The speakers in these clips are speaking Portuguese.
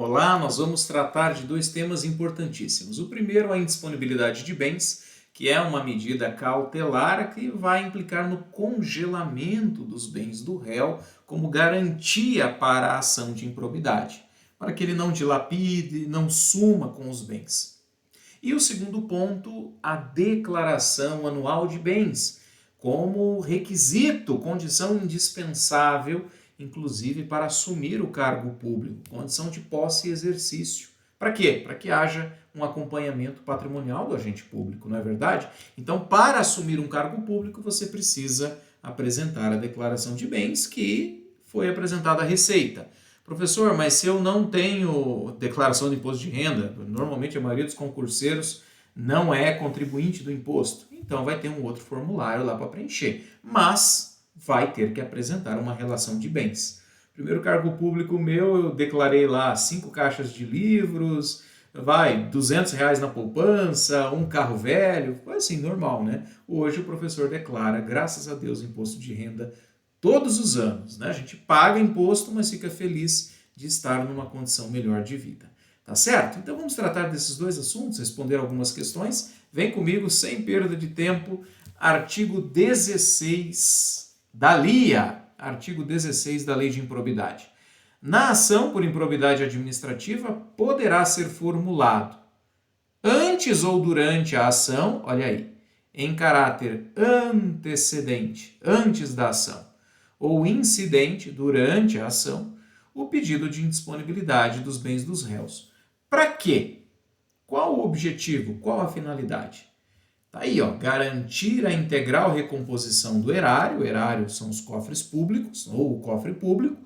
Olá, nós vamos tratar de dois temas importantíssimos. O primeiro, a indisponibilidade de bens, que é uma medida cautelar que vai implicar no congelamento dos bens do réu como garantia para a ação de improbidade, para que ele não dilapide, não suma com os bens. E o segundo ponto, a declaração anual de bens, como requisito, condição indispensável, inclusive para assumir o cargo público, condição de posse e exercício. Para quê? Para que haja um acompanhamento patrimonial do agente público, não é verdade? Então, para assumir um cargo público, você precisa apresentar a declaração de bens que foi apresentada à Receita. Professor, mas se eu não tenho declaração de imposto de renda, normalmente a maioria dos concurseiros não é contribuinte do imposto, então vai ter um outro formulário lá para preencher, mas vai ter que apresentar uma relação de bens. Primeiro cargo público meu, eu declarei lá 5 caixas de livros, R$ 200 na poupança, um carro velho, assim, normal, né? Hoje o professor declara, graças a Deus, imposto de renda todos os anos, né? A gente paga imposto, mas fica feliz de estar numa condição melhor de vida. Tá certo? Então vamos tratar desses dois assuntos, responder algumas questões. Vem comigo, sem perda de tempo, artigo 16 da LIA, artigo 16 da Lei de Improbidade. Na ação por improbidade administrativa, poderá ser formulado antes ou durante a ação, olha aí, em caráter antecedente, antes da ação, ou incidente durante a ação, o pedido de indisponibilidade dos bens dos réus. Para quê? Qual o objetivo? Qual a finalidade? Tá aí, ó, garantir a integral recomposição do erário, o erário são os cofres públicos, ou o cofre público,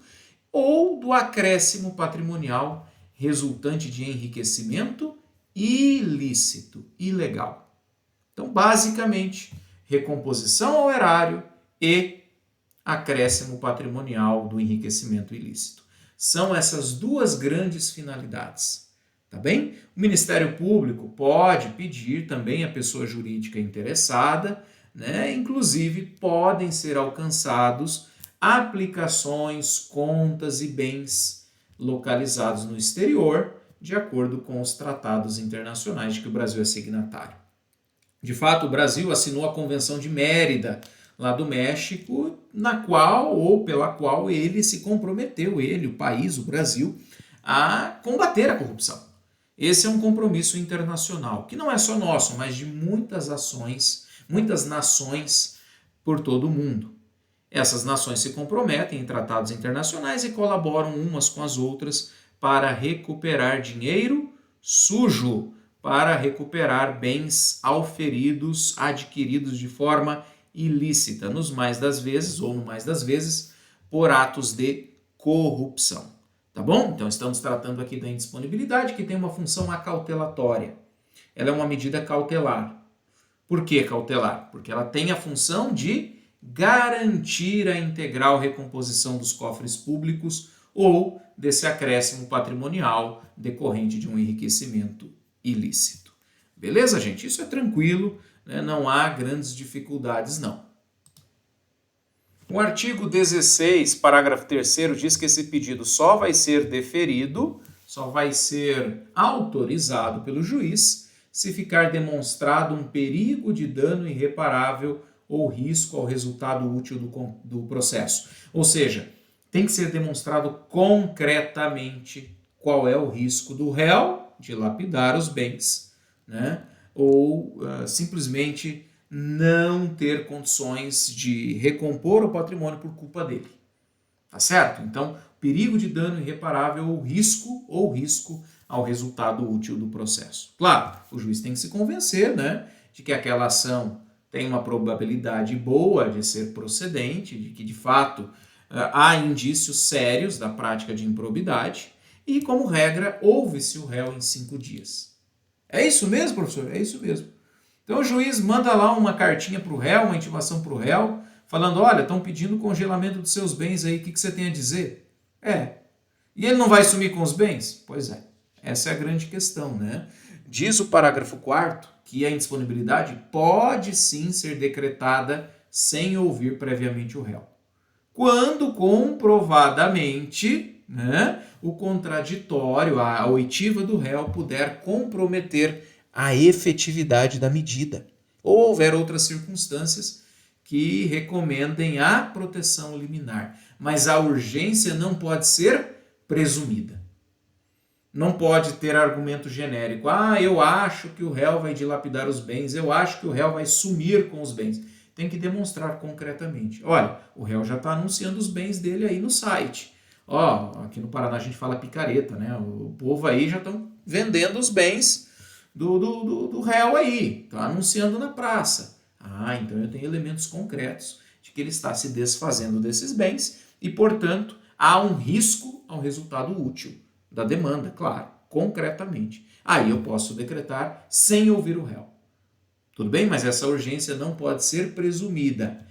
ou do acréscimo patrimonial resultante de enriquecimento ilícito, ilegal. Então, basicamente, recomposição ao erário e acréscimo patrimonial do enriquecimento ilícito. São essas duas grandes finalidades, tá bem? O Ministério Público pode pedir também à pessoa jurídica interessada, né? Inclusive podem ser alcançados aplicações, contas e bens localizados no exterior, de acordo com os tratados internacionais de que o Brasil é signatário. De fato, o Brasil assinou a Convenção de Mérida, lá do México, na qual ou pela qual ele se comprometeu, o país, o Brasil, a combater a corrupção. Esse é um compromisso internacional, que não é só nosso, mas de muitas ações, muitas nações por todo o mundo. Essas nações se comprometem em tratados internacionais e colaboram umas com as outras para recuperar dinheiro sujo, para recuperar bens auferidos, adquiridos de forma ilícita, nos mais das vezes, ou no mais das vezes, por atos de corrupção. Tá bom? Então estamos tratando aqui da indisponibilidade, que tem uma função acautelatória. Ela é uma medida cautelar. Por que cautelar? Porque ela tem a função de garantir a integral recomposição dos cofres públicos ou desse acréscimo patrimonial decorrente de um enriquecimento ilícito. Beleza, gente? Isso é tranquilo, né? Não há grandes dificuldades, não. O artigo 16, parágrafo 3º, diz que esse pedido só vai ser deferido, só vai ser autorizado pelo juiz, se ficar demonstrado um perigo de dano irreparável ou risco ao resultado útil do processo. Ou seja, tem que ser demonstrado concretamente qual é o risco do réu de lapidar os bens, né? Ou simplesmente não ter condições de recompor o patrimônio por culpa dele. Tá certo? Então, perigo de dano irreparável ou risco ao resultado útil do processo. Claro, o juiz tem que se convencer, né, de que aquela ação tem uma probabilidade boa de ser procedente, de que de fato há indícios sérios da prática de improbidade e, como regra, ouve-se o réu em 5 dias. É isso mesmo, professor? É isso mesmo. Então o juiz manda lá uma cartinha para o réu, uma intimação para o réu, falando, olha, estão pedindo congelamento dos seus bens aí, o que você tem a dizer? E ele não vai sumir com os bens? Pois é, essa é a grande questão, né? Diz o parágrafo 4º que a indisponibilidade pode sim ser decretada sem ouvir previamente o réu. Quando comprovadamente né, o contraditório, a oitiva do réu puder comprometer a efetividade da medida, ou houver outras circunstâncias que recomendem a proteção liminar. Mas a urgência não pode ser presumida. Não pode ter argumento genérico. Eu acho que o réu vai dilapidar os bens, eu acho que o réu vai sumir com os bens. Tem que demonstrar concretamente. Olha, o réu já está anunciando os bens dele aí no site. Aqui no Paraná a gente fala picareta, né? O povo aí já estão vendendo os bens do réu aí, está anunciando na praça. Então eu tenho elementos concretos de que ele está se desfazendo desses bens e, portanto, há um risco ao resultado útil da demanda, claro, concretamente. Aí eu posso decretar sem ouvir o réu. Tudo bem? Mas essa urgência não pode ser presumida.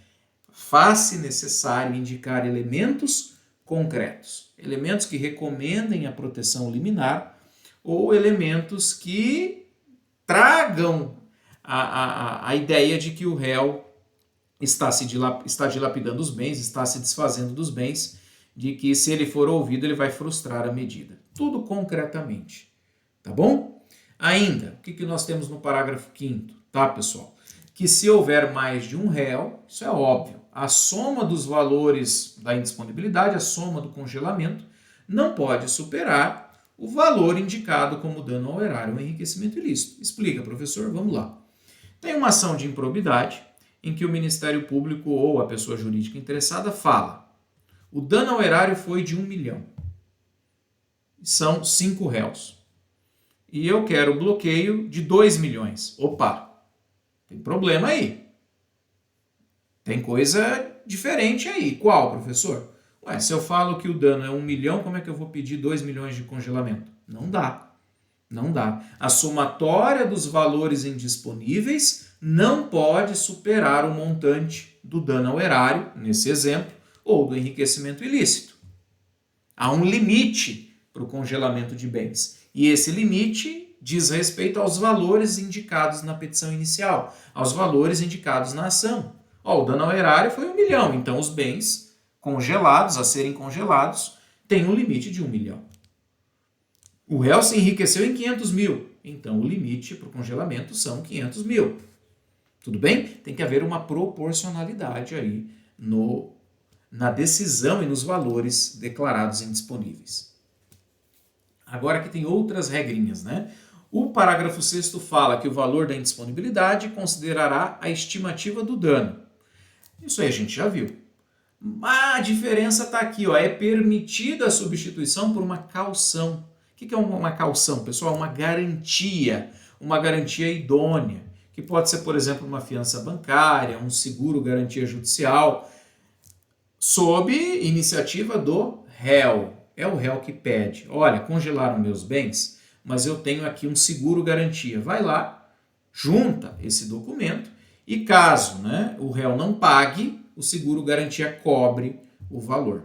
Faz-se necessário indicar elementos concretos, elementos que recomendem a proteção liminar ou elementos que tragam a ideia de que o réu está dilapidando os bens, está se desfazendo dos bens, de que se ele for ouvido ele vai frustrar a medida. Tudo concretamente, tá bom? Ainda, o que nós temos no parágrafo 5º, tá, pessoal? Que se houver mais de um réu, isso é óbvio, a soma dos valores da indisponibilidade, a soma do congelamento, não pode superar o valor indicado como dano ao erário ou enriquecimento ilícito. Explica, professor, vamos lá. Tem uma ação de improbidade em que o Ministério Público ou a pessoa jurídica interessada fala: o dano ao erário foi de 1 milhão. São 5 réus. E eu quero bloqueio de 2 milhões. Opa, tem problema aí. Tem coisa diferente aí. Qual, professor? Se eu falo que o dano é 1 milhão, como é que eu vou pedir 2 milhões de congelamento? Não dá. Não dá. A somatória dos valores indisponíveis não pode superar o montante do dano ao erário, nesse exemplo, ou do enriquecimento ilícito. Há um limite para o congelamento de bens. E esse limite diz respeito aos valores indicados na petição inicial, aos valores indicados na ação. O dano ao erário foi 1 milhão, então os bens congelados, a serem congelados, têm um limite de 1 milhão. O réu se enriqueceu em 500 mil, então o limite para o congelamento são 500 mil. Tudo bem? Tem que haver uma proporcionalidade aí na decisão e nos valores declarados indisponíveis. Agora aqui tem outras regrinhas, né? O parágrafo 6º fala que o valor da indisponibilidade considerará a estimativa do dano. Isso aí a gente já viu. A diferença está aqui, é permitida a substituição por uma caução. O que é uma caução, pessoal? Uma garantia idônea, que pode ser, por exemplo, uma fiança bancária, um seguro garantia judicial, sob iniciativa do réu. É o réu que pede: olha, congelaram meus bens, mas eu tenho aqui um seguro garantia. Vai lá, junta esse documento e caso, o réu não pague, o seguro garantia cobre o valor.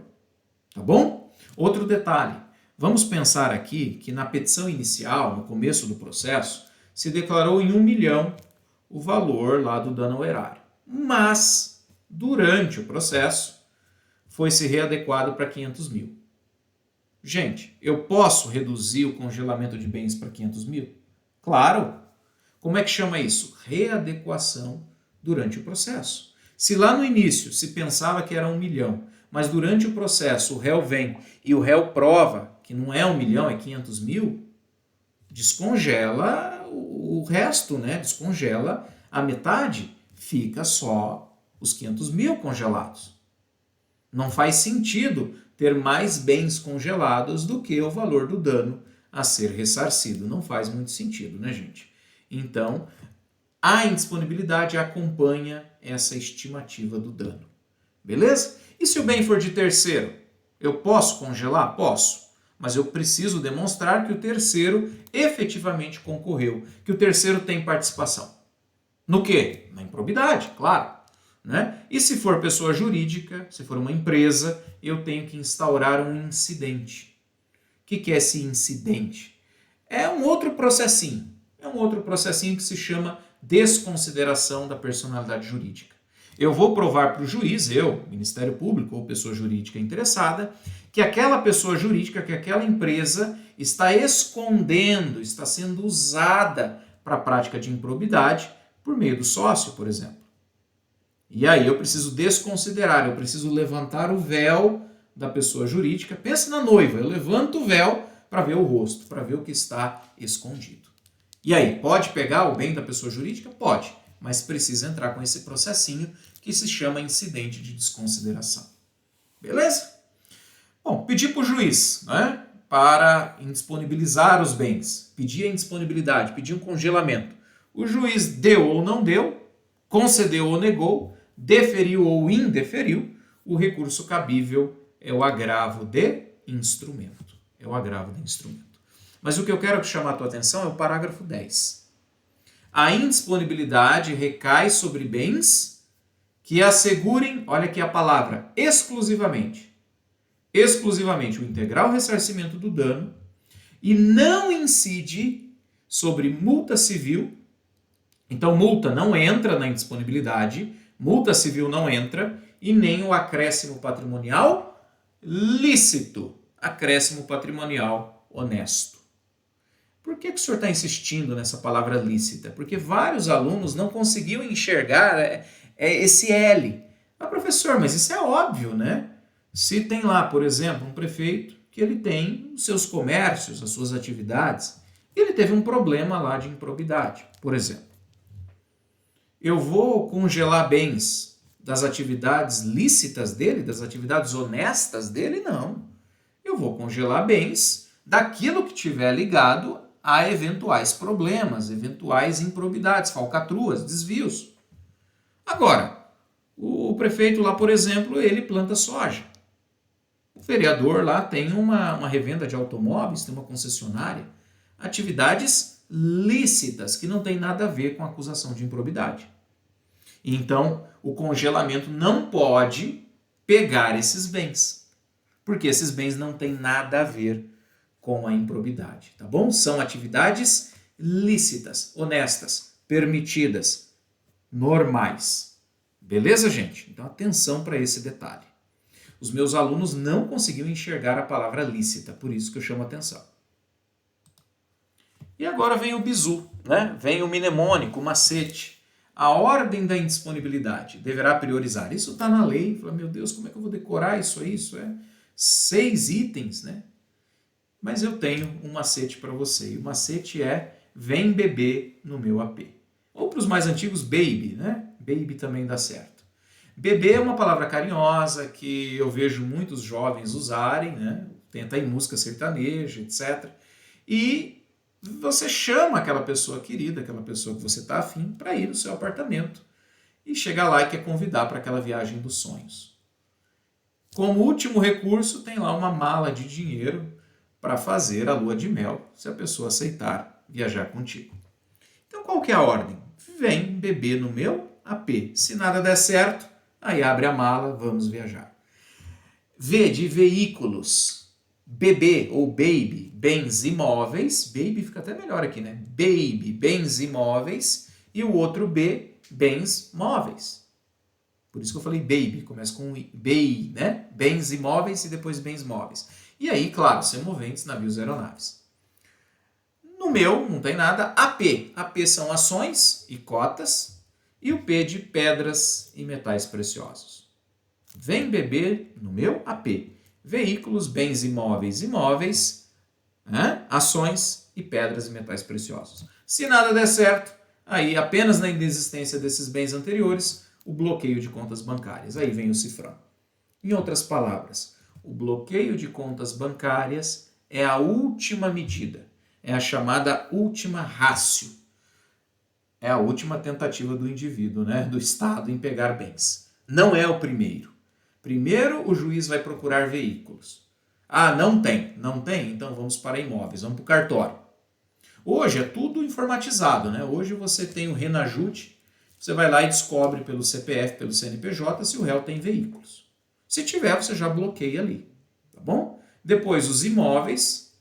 Tá bom? Outro detalhe. Vamos pensar aqui que na petição inicial, no começo do processo, se declarou em 1 milhão o valor lá do dano ao erário. Mas, durante o processo, foi se readequado para 500 mil. Gente, eu posso reduzir o congelamento de bens para 500 mil? Claro! Como é que chama isso? Readequação durante o processo. Se lá no início se pensava que era 1 milhão, mas durante o processo o réu vem e o réu prova que não é 1 milhão, é 500 mil, descongela o resto, descongela a metade, fica só os 500 mil congelados. Não faz sentido ter mais bens congelados do que o valor do dano a ser ressarcido. Não faz muito sentido, gente? Então, a indisponibilidade acompanha essa estimativa do dano. Beleza? E se o bem for de terceiro? Eu posso congelar? Posso. Mas eu preciso demonstrar que o terceiro efetivamente concorreu, que o terceiro tem participação. No quê? Na improbidade, claro. E se for pessoa jurídica, se for uma empresa, eu tenho que instaurar um incidente. O que é esse incidente? É um outro processinho. Que se chama desconsideração da personalidade jurídica. Eu vou provar para o juiz, Ministério Público ou pessoa jurídica interessada, que aquela pessoa jurídica, que aquela empresa está escondendo, está sendo usada para a prática de improbidade por meio do sócio, por exemplo. E aí eu preciso desconsiderar, eu preciso levantar o véu da pessoa jurídica. Pensa na noiva, eu levanto o véu para ver o rosto, para ver o que está escondido. E aí, pode pegar o bem da pessoa jurídica? Pode, mas precisa entrar com esse processinho que se chama incidente de desconsideração. Beleza? Bom, pedir para o juiz, né, para indisponibilizar os bens, pedir a indisponibilidade, pedir um congelamento. O juiz deu ou não deu, concedeu ou negou, deferiu ou indeferiu, o recurso cabível é o agravo de instrumento. É o agravo de instrumento. Mas o que eu quero chamar a tua atenção é o parágrafo 10. A indisponibilidade recai sobre bens que assegurem, olha aqui a palavra, exclusivamente o integral ressarcimento do dano e não incide sobre multa civil. Então, multa não entra na indisponibilidade, multa civil não entra e nem o acréscimo patrimonial lícito, acréscimo patrimonial honesto. Por que o senhor está insistindo nessa palavra lícita? Porque vários alunos não conseguiam enxergar esse L. Ah, professor, mas isso é óbvio, né? Se tem lá, por exemplo, um prefeito que ele tem os seus comércios, as suas atividades, e ele teve um problema lá de improbidade, por exemplo. Eu vou congelar bens das atividades lícitas dele, das atividades honestas dele? Não. Eu vou congelar bens daquilo que tiver ligado a eventuais problemas, eventuais improbidades, falcatruas, desvios. Agora, o prefeito lá, por exemplo, ele planta soja. O vereador lá tem uma revenda de automóveis, tem uma concessionária. Atividades lícitas, que não tem nada a ver com a acusação de improbidade. Então, o congelamento não pode pegar esses bens, porque esses bens não têm nada a ver com a improbidade, tá bom? São atividades lícitas, honestas, permitidas, normais. Beleza, gente? Então, atenção para esse detalhe. Os meus alunos não conseguiam enxergar a palavra lícita, por isso que eu chamo atenção. E agora vem o bizu, né? Vem o mnemônico, o macete. A ordem da indisponibilidade deverá priorizar. Isso está na lei. Fala, meu Deus, como é que eu vou decorar isso aí? Isso é 6 itens, né? Mas eu tenho um macete para você. E o macete é vem beber no meu AP. Ou para os mais antigos, baby, né? Baby também dá certo. Bebê é uma palavra carinhosa que eu vejo muitos jovens usarem, né? Tem até em música sertaneja, etc. E você chama aquela pessoa querida, aquela pessoa que você está afim, para ir no seu apartamento. E chega lá e quer convidar para aquela viagem dos sonhos. Como último recurso, tem lá uma mala de dinheiro para fazer a lua de mel, se a pessoa aceitar viajar contigo. Então, qual que é a ordem? Vem beber no meu AP. Se nada der certo, aí abre a mala, vamos viajar. V de veículos. BB ou baby, bens imóveis. Baby fica até melhor aqui, né? Baby, bens imóveis. E o outro B, bens móveis. Por isso que eu falei baby, começa com BI, né? Bens imóveis e depois bens móveis. E aí, claro, semoventes, navios e aeronaves. No meu, não tem nada. AP. AP são ações e cotas. E o P de pedras e metais preciosos. Vem beber no meu AP. Veículos, bens imóveis, né? Ações e pedras e metais preciosos. Se nada der certo, aí apenas na inexistência desses bens anteriores, o bloqueio de contas bancárias. Aí vem o cifrão. Em outras palavras, o bloqueio de contas bancárias é a última medida, é a chamada última ratio. É a última tentativa do indivíduo, né, do Estado, em pegar bens. Não é o primeiro. Primeiro, o juiz vai procurar veículos. Ah, não tem. Não tem? Então vamos para imóveis, vamos para o cartório. Hoje é tudo informatizado, né? Hoje você tem o Renajute, você vai lá e descobre pelo CPF, pelo CNPJ, se o réu tem veículos. Se tiver, você já bloqueia ali, tá bom? Depois os imóveis,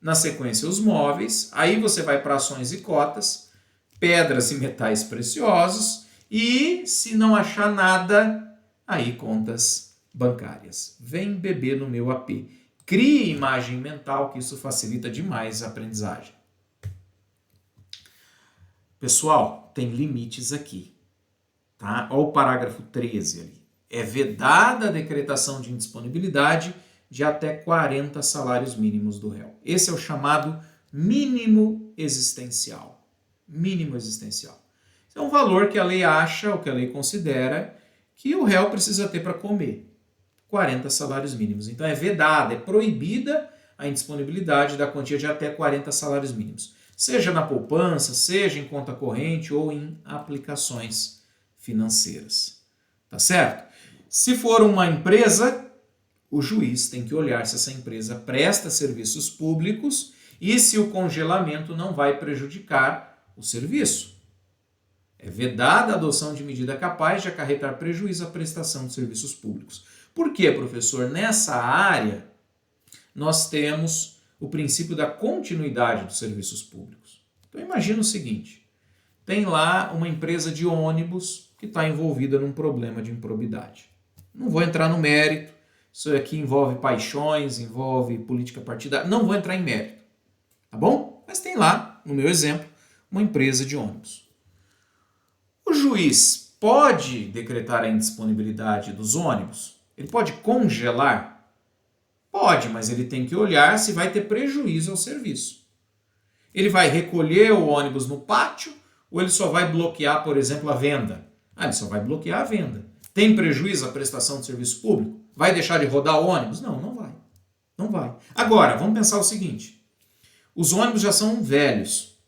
na sequência os móveis, aí você vai para ações e cotas, pedras e metais preciosos e, se não achar nada, aí contas bancárias. Vem beber no meu AP. crie imagem mental, que isso facilita demais a aprendizagem. Pessoal, tem limites aqui, tá? Olha o parágrafo 13 ali. É vedada a decretação de indisponibilidade de até 40 salários mínimos do réu. Esse é o chamado mínimo existencial. Mínimo existencial. É um valor que a lei acha, ou que a lei considera, que o réu precisa ter para comer. 40 salários mínimos. Então é vedada, é proibida a indisponibilidade da quantia de até 40 salários mínimos. Seja na poupança, seja em conta corrente ou em aplicações financeiras. Tá certo? Se for uma empresa, o juiz tem que olhar se essa empresa presta serviços públicos e se o congelamento não vai prejudicar o serviço. É vedada a adoção de medida capaz de acarretar prejuízo à prestação de serviços públicos. Por quê, professor? Nessa área, nós temos o princípio da continuidade dos serviços públicos. Então, imagina o seguinte, tem lá uma empresa de ônibus que está envolvida num problema de improbidade. Não vou entrar no mérito, isso aqui envolve paixões, envolve política partidária, não vou entrar em mérito, tá bom? Mas tem lá, no meu exemplo, uma empresa de ônibus. O juiz pode decretar a indisponibilidade dos ônibus? Ele pode congelar? Pode, mas ele tem que olhar se vai ter prejuízo ao serviço. Ele vai recolher o ônibus no pátio ou ele só vai bloquear, por exemplo, a venda? Ele só vai bloquear a venda. Tem prejuízo à prestação de serviço público? Vai deixar de rodar o ônibus? Não, não vai. Não vai. Agora, vamos pensar o seguinte. Os ônibus já são velhos.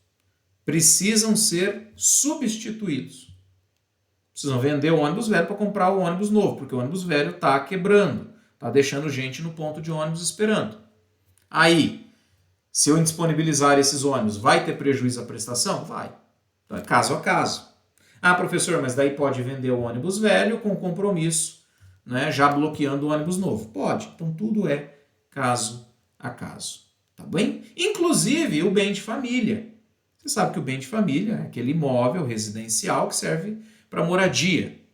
Precisam ser substituídos. Precisam vender o ônibus velho para comprar o ônibus novo, porque o ônibus velho está quebrando, está deixando gente no ponto de ônibus esperando. Aí, se eu indisponibilizar esses ônibus, vai ter prejuízo à prestação? Vai. Então, é caso a caso. Professor, mas daí pode vender o ônibus velho com compromisso, né, já bloqueando o ônibus novo. Pode. Então, tudo é caso a caso. Tá bem? Inclusive, o bem de família. Você sabe que o bem de família é aquele imóvel residencial que serve para moradia.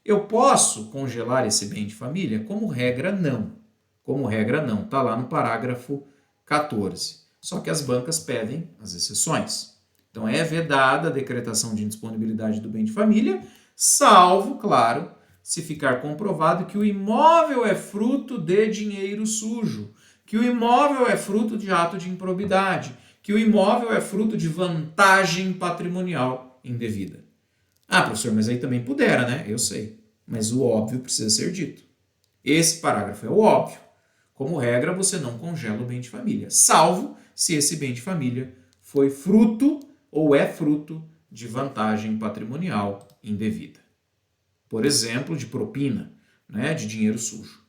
Eu posso congelar esse bem de família? Como regra, não. Como regra, não. Está lá no parágrafo 14. Só que as bancas pedem as exceções. Então, é vedada a decretação de indisponibilidade do bem de família, salvo, claro, se ficar comprovado que o imóvel é fruto de dinheiro sujo, que o imóvel é fruto de ato de improbidade, que o imóvel é fruto de vantagem patrimonial indevida. Professor, mas aí também pudera, né? Eu sei. Mas o óbvio precisa ser dito. Esse parágrafo é o óbvio. Como regra, você não congela o bem de família, salvo se esse bem de família foi fruto ou é fruto de vantagem patrimonial indevida. Por exemplo, de propina, né, de dinheiro sujo.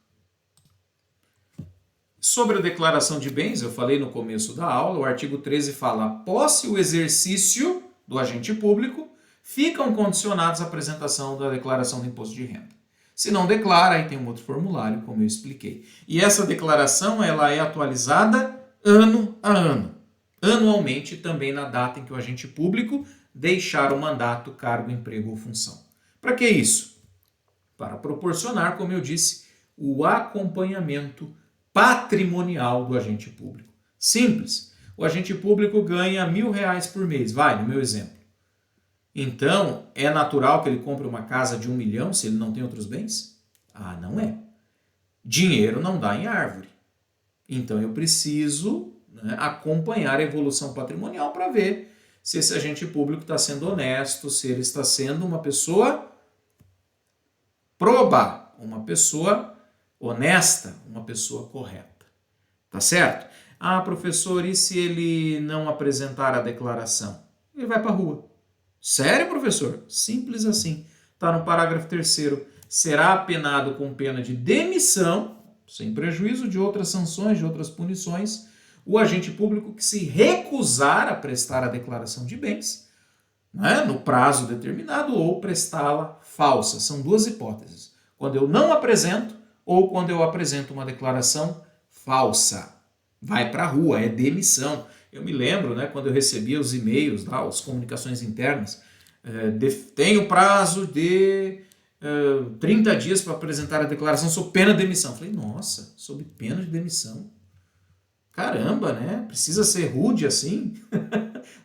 Sobre a declaração de bens, eu falei no começo da aula, o artigo 13 fala: após o exercício do agente público, ficam condicionados à apresentação da declaração do imposto de renda. Se não declara, aí tem um outro formulário, como eu expliquei. E essa declaração ela é atualizada ano a ano. Anualmente, também na data em que o agente público deixar o mandato, cargo, emprego ou função. Para que isso? Para proporcionar, como eu disse, o acompanhamento patrimonial do agente público. Simples. O agente público ganha R$1.000 por mês, vai, no meu exemplo. Então, é natural que ele compre uma casa de 1 milhão se ele não tem outros bens? Não é. Dinheiro não dá em árvore. Então, eu preciso acompanhar a evolução patrimonial para ver se esse agente público está sendo honesto, se ele está sendo uma pessoa proba, uma pessoa honesta, uma pessoa correta. Tá certo? Professor, e se ele não apresentar a declaração? Ele vai para a rua. Sério, professor? Simples assim. Está no parágrafo 3º. Será apenado com pena de demissão, sem prejuízo de outras sanções, de outras punições, o agente público que se recusar a prestar a declaração de bens, né, no prazo determinado, ou prestá-la falsa. São duas hipóteses. Quando eu não apresento ou quando eu apresento uma declaração falsa. Vai para a rua, é demissão. Eu me lembro, quando eu recebia os e-mails, as comunicações internas, tem o prazo de 30 dias para apresentar a declaração sob pena de demissão. Falei, nossa, sob pena de demissão? Caramba, né? Precisa ser rude assim?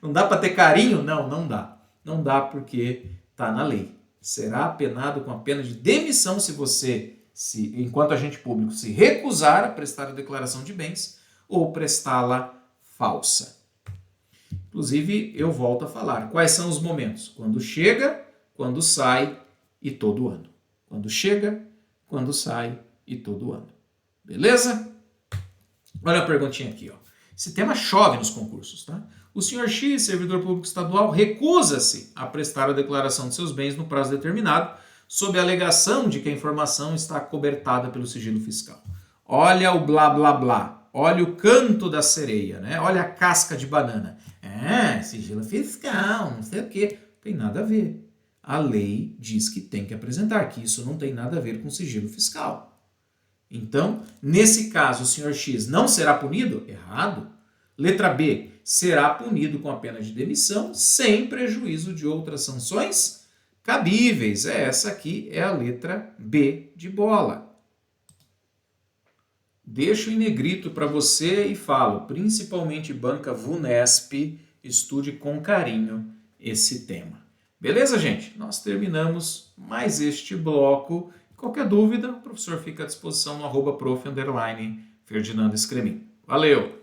Não dá para ter carinho? Não, não dá. Não dá porque está na lei. Será penado com a pena de demissão se você, enquanto agente público, se recusar a prestar a declaração de bens ou prestá-la falsa. Inclusive, eu volto a falar. Quais são os momentos? Quando chega, quando sai e todo ano. Quando chega, quando sai e todo ano. Beleza? Olha a perguntinha aqui, ó. Esse tema chove nos concursos, tá? O senhor X, servidor público estadual, recusa-se a prestar a declaração de seus bens no prazo determinado, sob a alegação de que a informação está acobertada pelo sigilo fiscal. Olha o blá blá blá, olha o canto da sereia, né? Olha a casca de banana. Sigilo fiscal, não sei o quê. Tem nada a ver. A lei diz que tem que apresentar, que isso não tem nada a ver com sigilo fiscal. Então, nesse caso, o senhor X não será punido? Errado. Letra B, será punido com a pena de demissão sem prejuízo de outras sanções cabíveis. Essa aqui é a letra B de bola. Deixo em negrito para você e falo, principalmente banca VUNESP, estude com carinho esse tema. Beleza, gente? Nós terminamos mais este bloco. Qualquer dúvida, o professor fica à disposição no @prof_Ferdinando Scremin. Valeu!